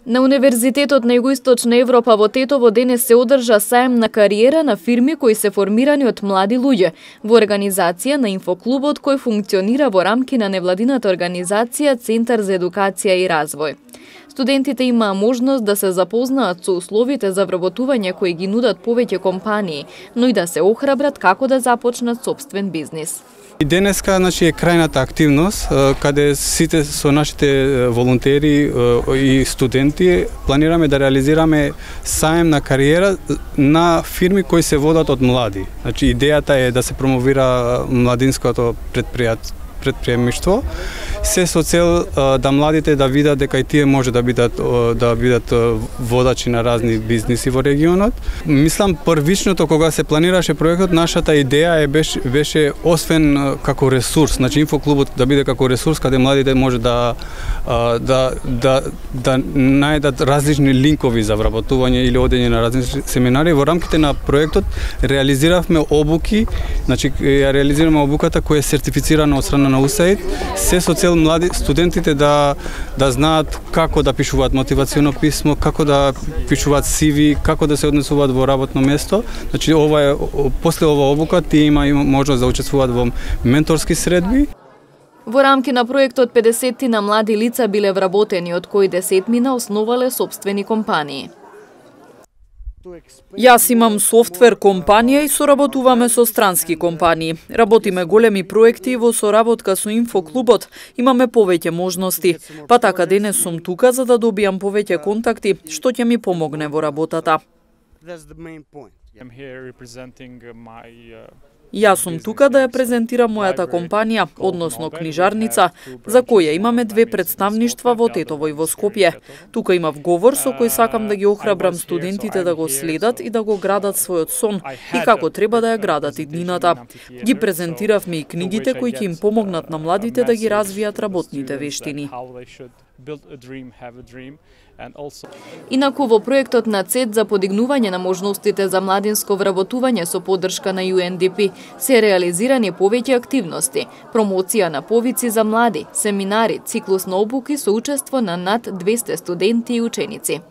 На Универзитетот на Југоисточна Европа во Тетово денес се одржа саем на кариера на фирми кои се формирани од млади луѓе во организација на инфоклубот кој функционира во рамки на невладината организација Центар за едукација и развој. Студентите имаа можност да се запознаат со условите за вработување кои ги нудат повеќе компании, но и да се охрабрат како да започнат сопствен бизнис. И денеска е крајната активност, каде сите со нашите волонтери и студенти планираме да реализираме саем на кариера на фирми кои се водат од млади. Идејата е да се промовира младинското предприемништво, се со цел да младите да видат дека и тие може да бидат водачи на разни бизниси во регионот. Мислам првичното кога се планираше проектот, нашата идеја беше освен како ресурс, инфоклубот да биде како ресурс каде младите може да најдат различни линкови за вработување или одење на различни семинари. Во рамките на проектот реализиравме обуки, ја реализираме обуката која е сертифицирана од страна на USAID, се со цел млади студентите да знаат како да пишуваат мотивационо писмо, како да пишуваат CV, како да се однесуваат во работно место. После ова обука тие има можност да учествуваат во менторски средби. Во рамки на проектот 50 на млади лица биле вработени, од кои 10 основале сопствени компании. Јас имам софтвер компанија и соработуваме со странски компании. Работиме големи проекти и во соработка со инфоклубот имаме повеќе можности. Па така денес сум тука за да добијам повеќе контакти, што ќе ми помогне во работата. Јас сум тука да ја презентирам мојата компанија, односно книжарница, за која имаме 2 представништва во Тетово и во Скопје. Тука имав говор со кој сакам да ги охрабрам студентите да го следат и да го градат својот сон и како треба да ја градат иднината. Ги презентиравме и книгите кои ќе им помогнат на младите да ги развијат работните вештини. Инаку во проектот на ЦЕД за подигнување на можностите за младинско вработување со поддршка на UNDP се реализирани повеќе активности, промоција на повици за млади, семинари, циклус на обуки со учество на над 200 студенти и ученици.